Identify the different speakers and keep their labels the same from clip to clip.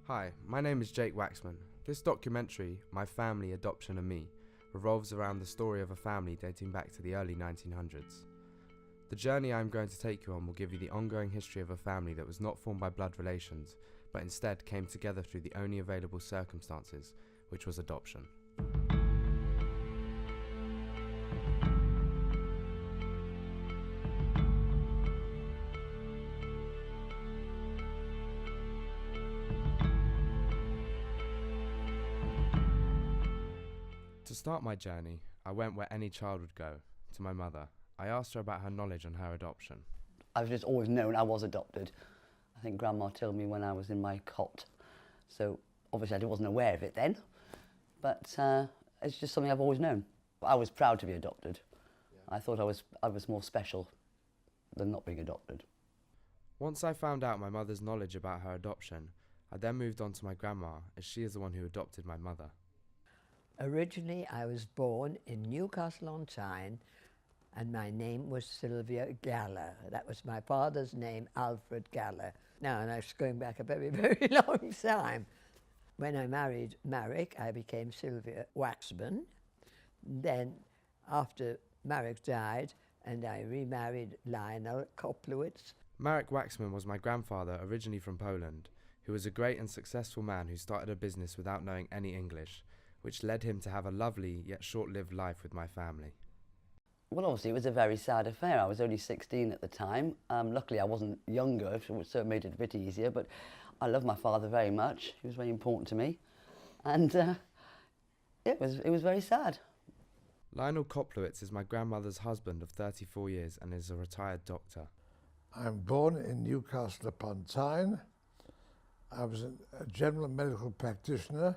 Speaker 1: Hi, my name is Jake Waxman. This documentary, My Family, Adoption and Me, revolves around the story of a family dating back to the early 1900s. The journey I am going to take you on will give you the ongoing history of a family that was not formed by blood relations, but instead came together through the only available circumstances, which was adoption. To start my journey, I went where any child would go, to my mother. I asked her about her knowledge on her adoption.
Speaker 2: I've just always known I was adopted. I think Grandma told me when I was in my cot. So obviously I wasn't aware of it then, but it's just something I've always known. I was proud to be adopted. Yeah. I thought I was more special than not being adopted.
Speaker 1: Once I found out my mother's knowledge about her adoption, I then moved on to my grandma, as she is the one who adopted my mother.
Speaker 3: Originally, I was born in Newcastle-on-Tyne, and my name was Sylvia Galler. That was my father's name, Alfred Galler. Now, and that's going back a very, very long time. When I married Marek, I became Sylvia Waxman. Then, after Marek died, and I remarried Lionel Koplowitz.
Speaker 1: Marek Waxman was my grandfather, originally from Poland, who was a great and successful man who started a business without knowing any English, which led him to have a lovely yet short-lived life with my family.
Speaker 2: Well, obviously it was a very sad affair. I was only 16 at the time. Luckily I wasn't younger, so it made it a bit easier, but I love my father very much. He was very important to me. And it was very sad.
Speaker 1: Lionel Koplowitz is my grandmother's husband of 34 years and is a retired doctor.
Speaker 4: I'm born in Newcastle upon Tyne. I was a general medical practitioner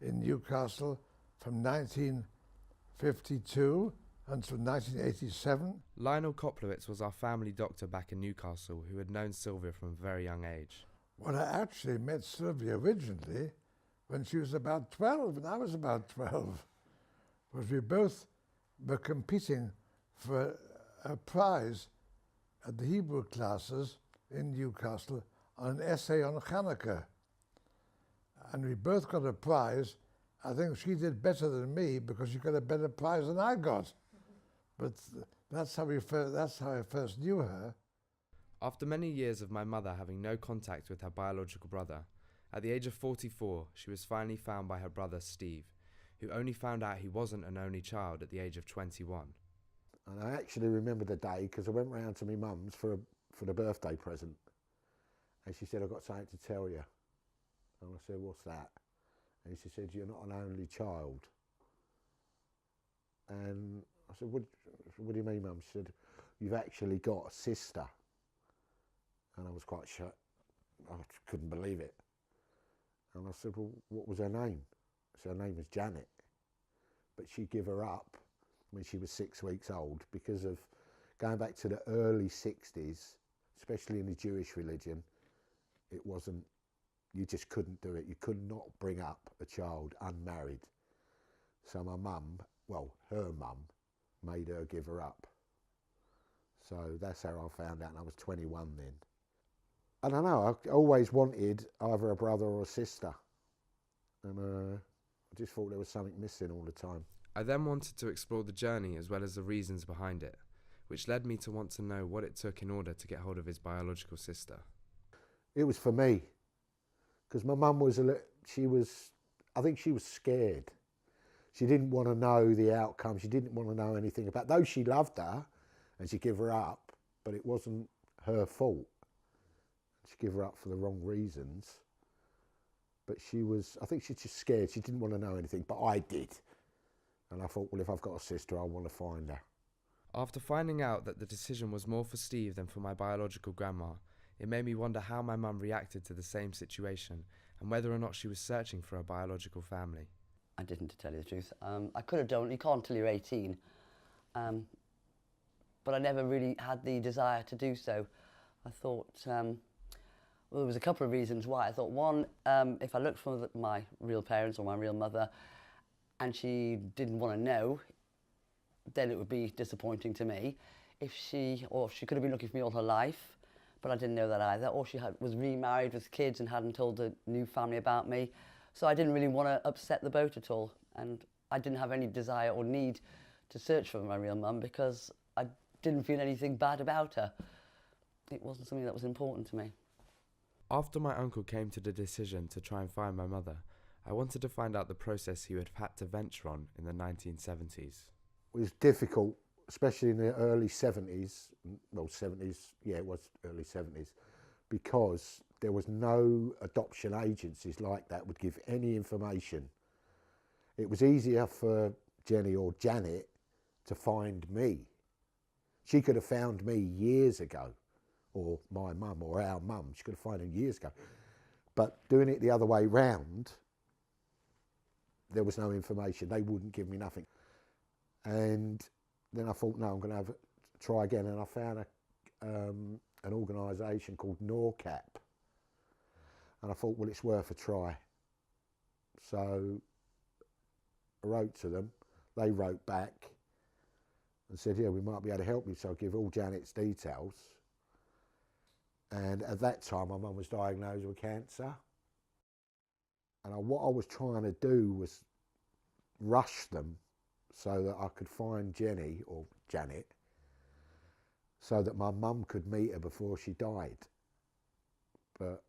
Speaker 4: in Newcastle from 1952 until 1987.
Speaker 1: Lionel Koplowitz was our family doctor back in Newcastle who had known Sylvia from a very young age.
Speaker 4: Well, I actually met Sylvia originally when she was about 12 and I was about 12, because we both were competing for a prize at the Hebrew classes in Newcastle on an essay on Hanukkah. And we both got a prize. I think she did better than me because she got a better prize than I got. But that's how I first knew her.
Speaker 1: After many years of my mother having no contact with her biological brother, at the age of 44, she was finally found by her brother Steve, who only found out he wasn't an only child at the age of 21.
Speaker 5: And I actually remember the day because I went round to my mum's for the birthday present. And she said, "I've got something to tell you." And I said, "What's that?" And she said, "You're not an only child." And I said, what do you mean, Mum? She said, "You've actually got a sister." And I was quite shocked. I couldn't believe it. And I said, "Well, what was her name?" So her name was Janet. But she gave her up when she was 6 weeks old because of going back to the early 60s, especially in the Jewish religion, it wasn't, you just couldn't do it. You could not bring up a child unmarried. So my mum, well, her mum, made her give her up. So that's how I found out, and I was 21 then. I don't know, I always wanted either a brother or a sister. And I just thought there was something missing all the time.
Speaker 1: I then wanted to explore the journey as well as the reasons behind it, which led me to want to know what it took in order to get hold of his biological sister.
Speaker 5: It was for me, because my mum was I think she was scared. She didn't want to know the outcome. She didn't want to know anything about, though she loved her and she gave her up, but it wasn't her fault. She gave her up for the wrong reasons. But I think she's just scared. She didn't want to know anything, but I did. And I thought, well, if I've got a sister, I want to find her.
Speaker 1: After finding out that the decision was more for Steve than for my biological grandma, it made me wonder how my mum reacted to the same situation and whether or not she was searching for a biological family.
Speaker 2: I didn't, to tell you the truth. I could have done, you can't until you're 18. But I never really had the desire to do so. I thought, well, there was a couple of reasons why. I thought, one, if I looked for my real parents or my real mother and she didn't want to know, then it would be disappointing to me. If she could have been looking for me all her life, but I didn't know that either. Or she was remarried with kids and hadn't told the new family about me. So I didn't really want to upset the boat at all. And I didn't have any desire or need to search for my real mum because I didn't feel anything bad about her. It wasn't something that was important to me.
Speaker 1: After my uncle came to the decision to try and find my mother, I wanted to find out the process he would have had to venture on in the 1970s.
Speaker 5: It was difficult, especially in the early 70s, well 70s, yeah it was early 70s, because there was no adoption agencies like that would give any information. It was easier for Jenny or Janet to find me. She could have found me years ago, or my mum or our mum, she could have found them years ago. But doing it the other way round, there was no information. They wouldn't give me nothing. And then I thought, no, I'm going to try again. And I found an organisation called NORCAP. And I thought, well, it's worth a try. So I wrote to them. They wrote back and said, yeah, we might be able to help you. So I give all Janet's details. And at that time, my mum was diagnosed with cancer. And what I was trying to do was rush them so that I could find Jenny or Janet so that my mum could meet her before she died. But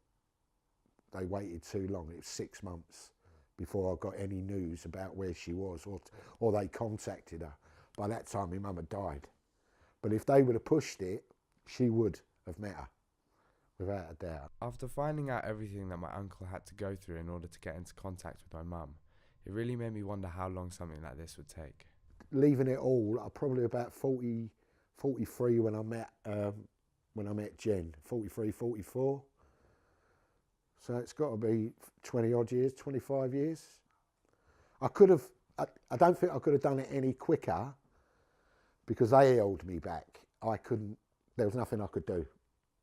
Speaker 5: they waited too long. It was 6 months before I got any news about where she was, or they contacted her. By that time, my mum had died. But if they would have pushed it, she would have met her, without a doubt.
Speaker 1: After finding out everything that my uncle had to go through in order to get into contact with my mum, it really made me wonder how long something like this would take.
Speaker 5: Leaving it all, I'm probably about 40, 43 when I met Jen, 43, 44. So it's got to be 20 odd years, 25 years. I don't think I could have done it any quicker because they held me back. There was nothing I could do.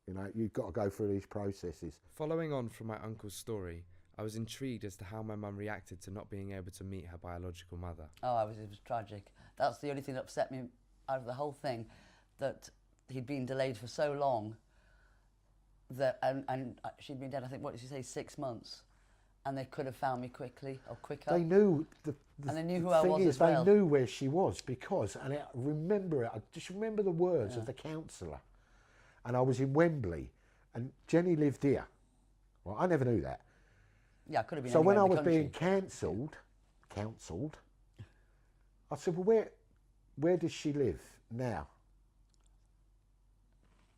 Speaker 5: You know, you've got to go through these processes.
Speaker 1: Following on from my uncle's story, I was intrigued as to how my mum reacted to not being able to meet her biological mother.
Speaker 2: Oh, it was tragic. That's the only thing that upset me out of the whole thing, that he'd been delayed for so long, that and she'd been dead, I think, what did she say, 6 months, and they could have found me quickly or quicker.
Speaker 5: They knew
Speaker 2: and they knew who I was as well.
Speaker 5: They knew where she was because, and I remember it. I just remember the words of the counsellor, and I was in Wembley, and Jenny lived here. Well, I never knew that.
Speaker 2: Yeah, I could have been.
Speaker 5: So when I
Speaker 2: anywhere in
Speaker 5: was
Speaker 2: the country.
Speaker 5: being counselled, I said, well, where does she live now?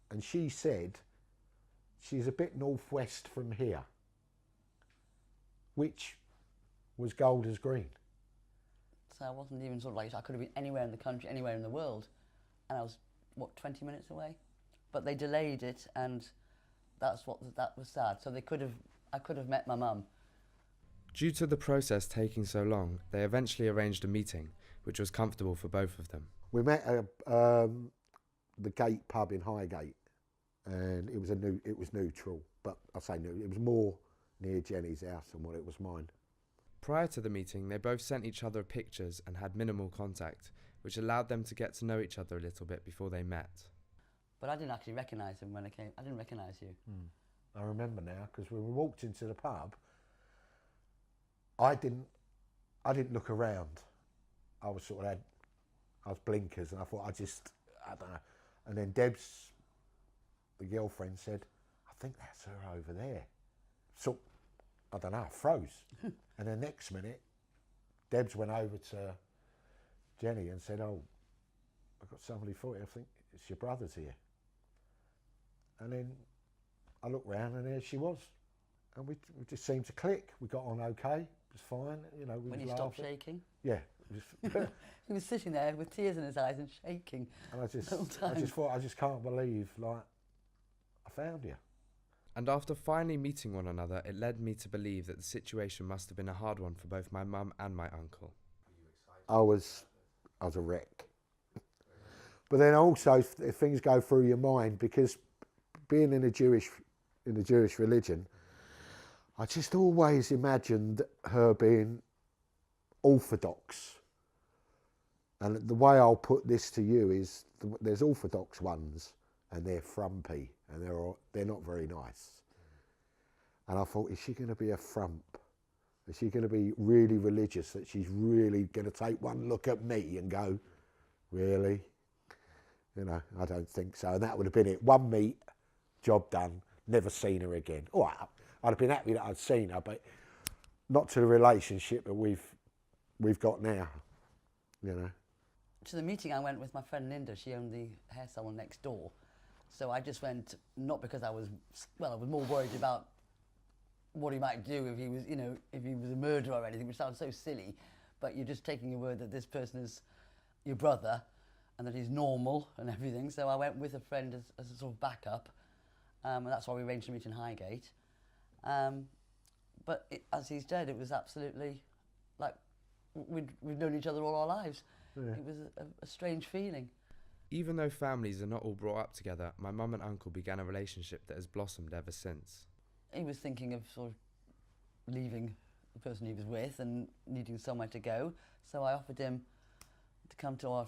Speaker 5: And she said, she's a bit northwest from here, which was Golders Green.
Speaker 2: So I wasn't even sort of like, I could have been anywhere in the country, anywhere in the world, and I was, what, 20 minutes away? But they delayed it, and that was sad. So I could have met my mum.
Speaker 1: Due to the process taking so long, they eventually arranged a meeting, which was comfortable for both of them.
Speaker 5: We met at the Gate pub in Highgate, and it was neutral, but I say new, it was more near Jenny's house than what it was mine.
Speaker 1: Prior to the meeting, they both sent each other pictures and had minimal contact, which allowed them to get to know each other a little bit before they met.
Speaker 2: But I didn't actually recognise him when I came. I didn't recognise you.
Speaker 5: I remember now, because when we walked into the pub, I didn't look around. I was blinkers, and I thought, I don't know. And then Deb's, the girlfriend, said, I think that's her over there. So, I don't know, I froze. And the next minute, Debs went over to Jenny and said, oh, I've got somebody for you, I think it's your brother's here. And then I looked round and there she was. And we just seemed to click. We got on okay, it was fine. You know,
Speaker 2: When he stopped shaking?
Speaker 5: Yeah.
Speaker 2: He was sitting there with tears in his eyes and shaking.
Speaker 5: And I just
Speaker 2: time.
Speaker 5: thought, I just can't believe, like, I found you.
Speaker 1: And after finally meeting one another, it led me to believe that the situation must have been a hard one for both my mum and my uncle.
Speaker 5: I was a wreck. But then also, if things go through your mind, because being in the Jewish religion, I just always imagined her being orthodox. And the way I'll put this to you is, there's orthodox ones, and they're frumpy, and they're not very nice. And I thought, is she going to be a frump? Is she going to be really religious, that she's really going to take one look at me and go, really? You know, I don't think so. And that would have been it. One meet, job done, never seen her again. All right, I'd have been happy that I'd seen her, but not to the relationship that we've got now, you know.
Speaker 2: To the meeting I went with my friend Linda. She owned the hair salon next door. So I just went, not because I was more worried about what he might do if he was, you know, if he was a murderer or anything, which sounds so silly, but you're just taking your word that this person is your brother and that he's normal and everything. So I went with a friend as a sort of backup, and that's why we arranged to meet in Highgate. But as he's dead, it was absolutely like we've known each other all our lives. Yeah. It was a strange feeling.
Speaker 1: Even though families are not all brought up together, my mum and uncle began a relationship that has blossomed ever since.
Speaker 2: He was thinking of sort of leaving the person he was with and needing somewhere to go. So I offered him to come to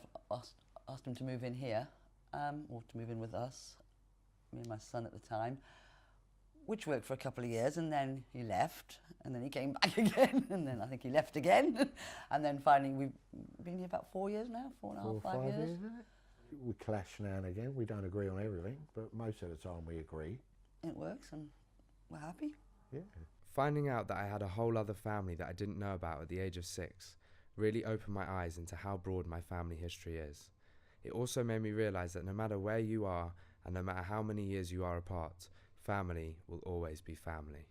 Speaker 2: asked him to move in here, or to move in with us, me and my son at the time, which worked for a couple of years, and then he left, and then he came back again, and then I think he left again, and then finally we've been here about 4 years now, 4.5, 5 years.
Speaker 5: We clash now and again. We don't agree on everything, but most of the time we agree.
Speaker 2: It works, and we're happy.
Speaker 5: Yeah.
Speaker 1: Finding out that I had a whole other family that I didn't know about at the age of 6 really opened my eyes into how broad my family history is. It also made me realise that no matter where you are and no matter how many years you are apart, family will always be family.